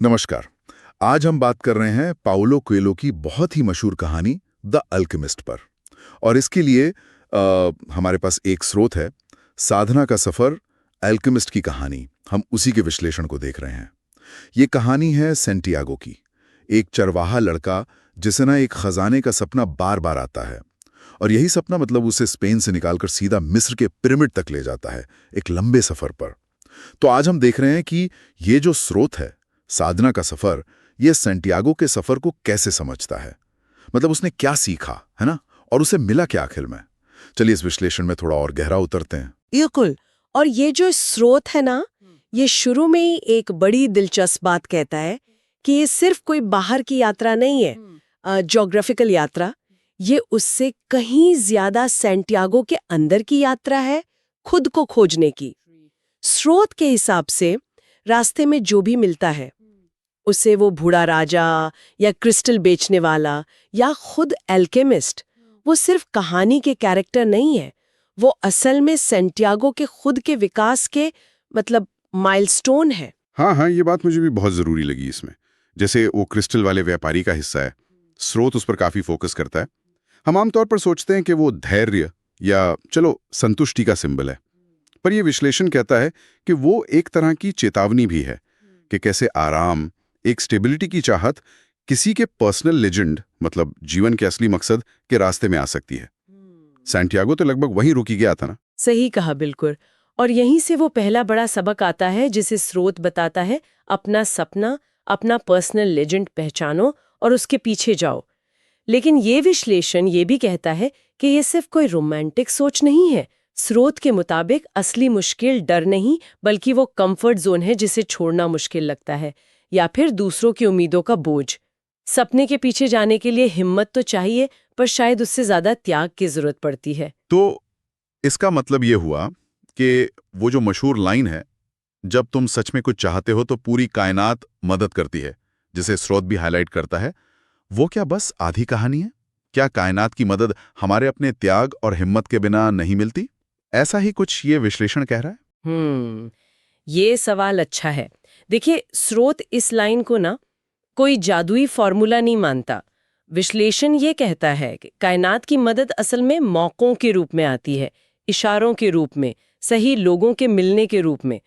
नमस्कार। आज हम बात कर रहे हैं पाउलो कोएल्हो की बहुत ही मशहूर कहानी द अल्केमिस्ट पर। और इसके लिए हमारे पास एक स्रोत है, साधना का सफर, अल्केमिस्ट की कहानी। हम उसी के विश्लेषण को देख रहे हैं। ये कहानी है सेंटियागो की, एक चरवाहा लड़का जिसे ना एक खजाने का सपना बार बार आता है। और यही सपना मतलब उसे स्पेन से निकालकर सीधा मिस्र के पिरामिड तक ले जाता है, एक लंबे सफर पर। तो आज हम देख रहे हैं कि ये जो स्रोत है, साधना का सफर, ये सेंटियागो के सफर को कैसे समझता है, मतलब उसने क्या सीखा है ना, और उसे मिला क्या आखिर में। चलिए इस विश्लेषण में थोड़ा और गहरा उतरते हैं। बिल्कुल। और ये जो स्रोत है ना, ये शुरू में ही एक बड़ी दिलचस्प बात कहता है कि ये सिर्फ कोई बाहर की यात्रा नहीं है, ज्योग्राफिकल यात्रा। ये उससे कहीं ज्यादा सेंटियागो के अंदर की यात्रा है, खुद को खोजने की। स्रोत के हिसाब से रास्ते में जो भी मिलता है, उसे वो बूढ़ा राजा या क्रिस्टल बेचने वाला या खुद एल्केमिस्ट, वो सिर्फ कहानी के कैरेक्टर नहीं है, वो असल में सेंटियागो के खुद के विकास के मतलब माइलस्टोन है। हाँ, ये बात मुझे भी बहुत ज़रूरी लगी इसमें। जैसे वो क्रिस्टल वाले व्यापारी का हिस्सा है, स्रोत उस पर काफ़ी फोकस करता है। हम आमतौर पर सोचते हैं कि वो धैर्य या चलो संतुष्टि का सिंबल है, पर यह विश्लेषण कहता है कि वो एक तरह की चेतावनी भी है कि कैसे आराम, एक स्टेबिलिटी की चाहत किसी के पर्सनल लेजेंड, मतलब जीवन के असली मकसद के रास्ते में आ सकती है। सैंटियागो तो लगभग वहीं रुकी गया था ना। सही कहा, बिल्कुल। और यहीं से वो पहला बड़ा सबक आता है जिसे स्रोत बताता है, अपना सपना, अपना पर्सनल लेजेंड पहचानो और उसके पीछे जाओ। लेकिन ये विश्लेषण ये भी कहता है कि ये सिर्फ कोई रोमांटिक सोच नहीं है। स्रोत के मुताबिक असली मुश्किल डर नहीं, बल्कि वो कंफर्ट जोन है जिसे छोड़ना मुश्किल लगता है, या फिर दूसरों की उम्मीदों का बोझ। सपने के पीछे जाने के लिए हिम्मत तो चाहिए, पर शायद उससे ज्यादा त्याग की जरूरत पड़ती है। तो इसका मतलब ये हुआ कि वो जो मशहूर लाइन है, जब तुम सच में कुछ चाहते हो तो पूरी कायनात मदद करती है, जिसे स्रोत भी हाईलाइट करता है, वो क्या बस आधी कहानी है? क्या कायनात की मदद हमारे अपने त्याग और हिम्मत के बिना नहीं मिलती? ऐसा ही कुछ ये विश्लेषण कह रहा है। ये सवाल अच्छा है। देखिए, स्रोत इस लाइन को ना कोई जादुई फॉर्मूला नहीं मानता। विश्लेषण ये कहता है कि कायनात की मदद असल में मौकों के रूप में आती है, इशारों के रूप में, सही लोगों के मिलने के रूप में।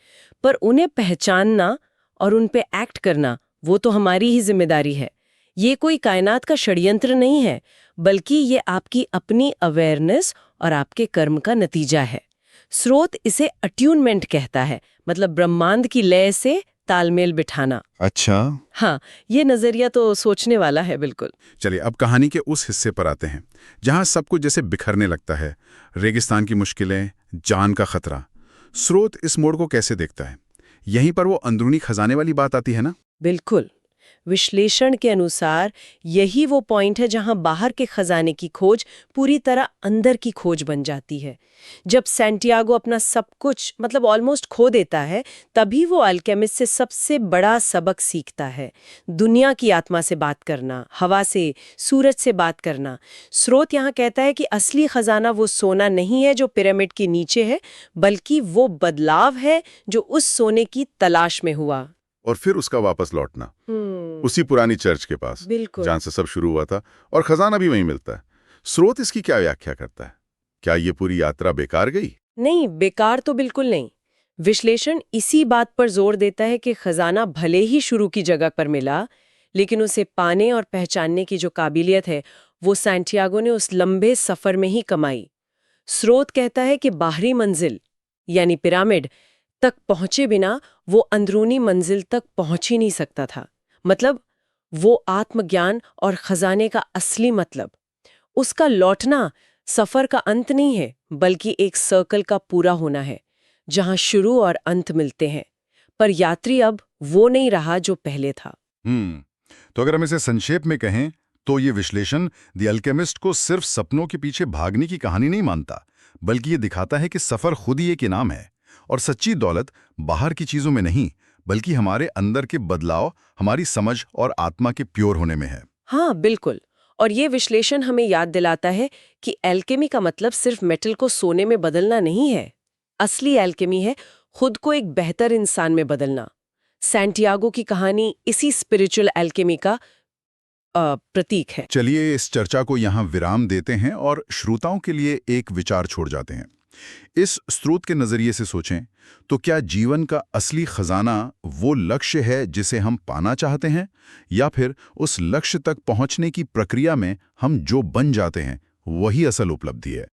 पर उन्हें पहचानना और उन पे एक्ट करना, वो तो हमारी ही जिम्मेदारी है। ये कोई कायनात का षड्यंत्र नहीं है, बल्कि ये आपकी अपनी अवेयरनेस और आपके कर्म का नतीजा है। स्रोत इसे अट्यूनमेंट कहता है, मतलब ब्रह्मांड की लय से तालमेल बिठाना। अच्छा, हाँ, ये नजरिया तो सोचने वाला है, बिल्कुल। चलिए अब कहानी के उस हिस्से पर आते हैं जहां सब कुछ जैसे बिखरने लगता है, रेगिस्तान की मुश्किलें, जान का खतरा। स्रोत इस मोड़ को कैसे देखता है? यहीं पर वो अंदरूनी खजाने वाली बात आती है ना। बिल्कुल। विश्लेषण के अनुसार यही वो पॉइंट है जहां बाहर के खजाने की खोज पूरी तरह अंदर की खोज बन जाती है। जब सैंटियागो अपना सब कुछ मतलब ऑलमोस्ट खो देता है, तभी वो अल्केमिस्ट से सबसे बड़ा सबक सीखता है। दुनिया की आत्मा से बात करना, हवा से, सूरज से बात करना। स्रोत यहाँ कहता है कि असली खजाना वो सोना नहीं है जो पिरामिड के नीचे है, बल्कि वो बदलाव है जो उस सोने की तलाश में हुआ। और फिर उसका वापस लौटना उसी पुरानी चर्च के पास, बिल्कुल। जहां से सब शुरू हुआ था, और खजाना भी वहीं मिलता है। स्रोत इसकी क्या व्याख्या करता है? क्या ये पूरी यात्रा बेकार गई? नहीं, बेकार तो बिल्कुल नहीं। विश्लेषण इसी बात पर जोर देता है कि खजाना भले ही शुरू की जगह पर मिला, लेकिन उसे पाने और पहचानने की जो काबिलियत है, वो सैंटियागो ने उस लंबे सफर में ही कमाई। स्रोत कहता है कि बाहरी मंजिल यानी पिरामिड तक पहुंचे बिना वो अंदरूनी मंजिल तक पहुंच ही नहीं सकता था। मतलब वो आत्मज्ञान और खजाने का असली मतलब, उसका लौटना सफर का अंत नहीं है, बल्कि एक सर्कल का पूरा होना है, जहां शुरू और अंत मिलते हैं। पर यात्री अब वो नहीं रहा जो पहले था। तो अगर हम इसे संक्षेप में कहें तो ये विश्लेषण द अल्केमिस्ट को सिर्फ सपनों के पीछे भागने की कहानी नहीं मानता, बल्कि ये दिखाता है कि सफर खुद ही एक इनाम है, और सच्ची दौलत बाहर की चीजों में नहीं, बल्कि हमारे अंदर के बदलाव, हमारी समझ और आत्मा के प्योर होने में है। हाँ, बिल्कुल। और ये विश्लेषण हमें याद दिलाता है कि एल्केमी का मतलब सिर्फ मेटल को सोने में बदलना नहीं है। असली एल्केमी है खुद को एक बेहतर इंसान में बदलना। सैंटियागो की कहानी इसी स्पिरिचुअल एल्केमी का प्रतीक है। चलिए इस चर्चा को यहाँ विराम देते हैं और श्रोताओं के लिए एक विचार छोड़ जाते हैं। इस स्रोत के नजरिए से सोचें तो क्या जीवन का असली खजाना वो लक्ष्य है जिसे हम पाना चाहते हैं, या फिर उस लक्ष्य तक पहुंचने की प्रक्रिया में हम जो बन जाते हैं वही असल उपलब्धि है?